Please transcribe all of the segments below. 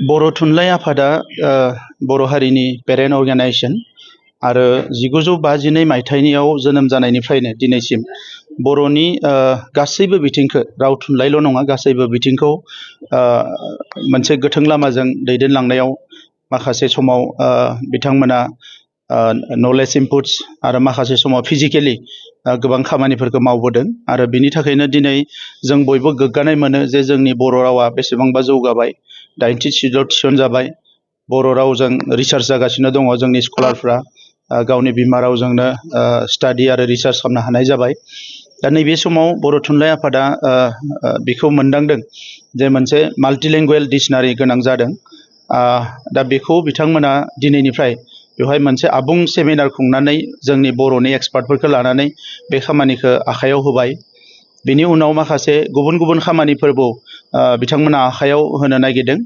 बर' थुनलाइ आफादा बर' हारिनि पेरेन्ट अर्गेनाइजेसन आरो 1952 मायथाइयाव जोनोम जानायनिफ्रायनो दिनैसिम बर'नि गासैबो बिथिंखौ राव थुनलाइल' नङा गासैबो बिथिंखौ मोनसे गोथों लामाजों दैदेनलांनायाव माखासे समाव बिथांमोना नलेज इनपुट्स आरो माखासे समाव फिजिकेलि गोबां खामानिफोरखौ मावबोदों आरो बिनि थाखायनो दिनै जों बयबो गोग्गानाय मोनो जे जोंनि बर' रावा बेसेबांबा जौगाबाय 80 सिटआव थिसनजाबाय बर' रावजों रिसार्च जागासिनो दङ जोंनि स्कलारफ्रा गावनि बिमा रावजोंनो स्टाडि आरो रिसार्च खालामनो हानाय जाबाय दा नैबे समाव बर' थुनलाइ आफादा बेखौ मोनदांदों जे मोनसे माल्टिलेंगुवेल डिक्सनारि गोनां जादों दा बेखौ बिथांमोना दिनैनिफ्राय बेवहाय मोनसे आबुं सेमिनार खुंनानै जोंनि बर'नि एक्सपार्टफोरखौ लानानै बे खामानिखौ आखायाव होबाय बेनि उनाव माखासे गुबुन गुबुन खामानिफोरबो बिथांमोना आखायाव होनो नागिरदों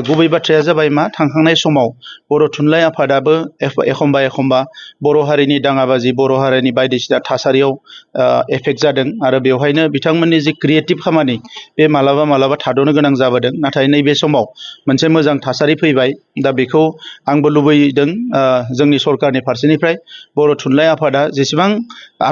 गुबै बाथ्राया जाबाय मा थांखांनाय समाव बर' थुनलाइ आफादाबो एखमबा बर' हारिनि दाङाबाजि बर' हारिनि बायदिसिना थासारियाव एफेक्ट जादों आरो बेवहायनो बिथांमोननि जि क्रिएटिभ खामानि बे मालाबा थाद'नो गोनां जाबोदों नाथाय नैबे समाव मोनसे मोजां थासारि फैबाय दा बेखौ आंबो लुबैदों जोंनि सरकारनि फारसेनिफ्राय बर' थुनलाइ आफादा जेसेबां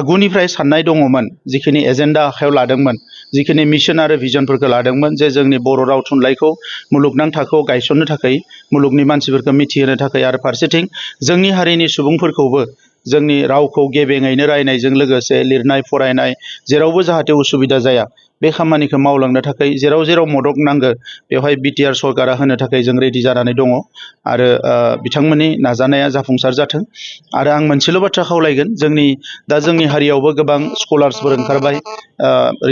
आगुनिफ्राय साननाय दङमोन जिखिनि एजेन्डा आखायाव लादोंमोन जिखिनि मिशन आरो भिजनफोरखौ लादोंमोन जे जोंनि बर' राव थुनलाइखौ मुलुगनां थाखोआव गायसननो थाखाय मुलुगनि मानसिफोरखौ मिथिहोनो थाखाय आरो फारसेथिं जोंनि हारिनि सुबुंफोरखौबो जोंनि रावखौ गेबेङैनो रायनायजों लोगोसे लिरनाय फरायनाय जेरावबो जाहाथे उसुबिदा जाया बे खामानिखौ मावलांनो थाखाय जेराव मदद नांगौ बेवहाय बिटिआर सरकारा होनो थाखाय जों रेडि जानानै दङ आरो बिथांमोननि नाजानाया जाफुंसार जाथों आरो आं मोनसेल' बाथ्रा खावलायगोन जोंनि हारियावबो गोबां स्कलार्सफोर ओंखारबाय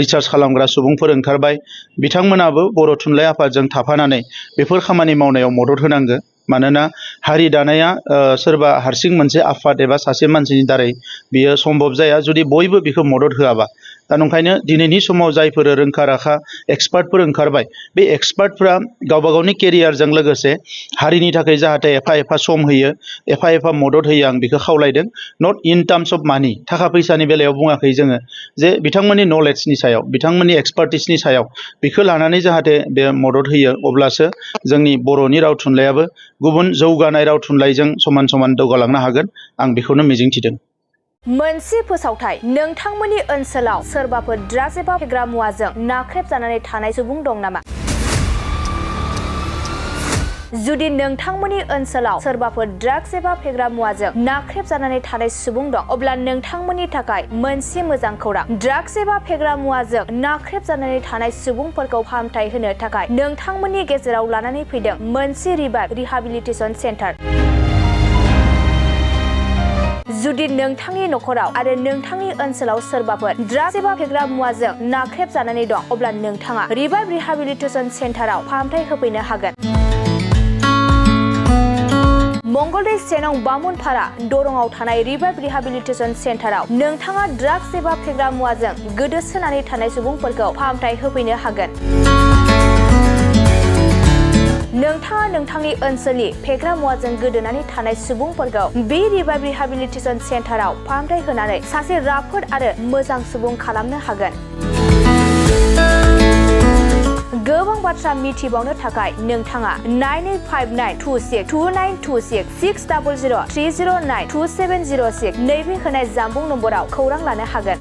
रिसार्च खालामग्रा सुबुंफोर ओंखारबाय बिथांमोनाबो बर' थुनलाइ आफादजों थाफानानै बेफोर खामानि मावनायाव मदद होनांगौ मानोना हारि दानाया सोरबा हारसिं मोनसे आफाद एबा सासे मानसिनि दारै बियो सम्भब जाया जुदि बयबो बेखौ मदद होआबा दा नंखायनो दिनैनि समाव जायफोर रोंखा राखा एक्सपार्टफोर ओंखारबाय बे एक्सपार्टफ्रा गावबा गावनि केरियारजों लोगोसे हारिनि थाखाय जाहाथे एफा सम होयो एफा मदद होयो आं बेखौ खावलायदों नट इन टार्म्स अफ मानि थाखा फैसानि बेलायाव बुङाखै जोङो जे बिथांमोननि नलेजनि सायाव बिथांमोननि एक्सपार्टिसनि सायाव बेखौ लानानै जाहाथे बे मदद होयो अब्लासो जोंनि बर'नि राव थुनलाइयाबो गुबुन जौगानाय राव थुनलाइजों समान दावगालांनो हागोन आं बेखौनो मिजिंथिदों मोनसे फोसावथाय नोंथांमोननि ओनसोलाव सोरबाफोर ड्राग्स एबा फेग्रा मुवाजों नाख्रेबजानानै थानाय सुबुं दं नामा जुदि नोंथांमोननि ओनसोलाव सोरबाफोर ड्राग्स एबा फेग्रा मुवाजों नाख्रेबजानानै थानाय सुबुं दं अब्ला नोंथांमोननि थाखाय मोनसे मोजां खौरां ड्राग्स एबा फेग्रा मुवाजों नाख्रेबजानानै थानाय सुबुंफोरखौ फाहामथाय होनो थाखाय नोंथांमोननि गेजेराव लानानै फैदों मोनसे रिहाबिलिटेसन सेन्टार जुदि नोंथांनि नखराव आरो नोंथांनि ओनसोलाव सोरबाफोर ड्राग्स एबा फेग्रा मुवाजों नाख्रेबजानानै दं अब्ला नोंथाङा रिहाबिलिटेसन सेन्टाराव फाहामथाय होफैनो हागोन मंगलदै सेनं बामुनपारा दरंआव थानाय रिहाबिलिटेसन सेन्टाराव नोंथाङा ड्राग्स एबा फेग्रा मुवाजों गोदोसोनानै थानाय सुबुंफोरखौ फाहामथाय होफैनो हागोन नोंथाङा नोंथांनि ओनसोलनि फेग्रा मुवाजों गोदोनानै थानाय सुबुंफोरखौ बे रिहाबिलिटेसन सेन्टाराव फाहामथाय होनानै सासे राफोद आरो मोजां सुबुं खालामनो हागोन गोबां बाथ्रा मिथिबावनो थाखाय नोंथाङा 9859262926 60030927006 नैबे होनाय जानबुं नम्बराव खौरां लानो हागोन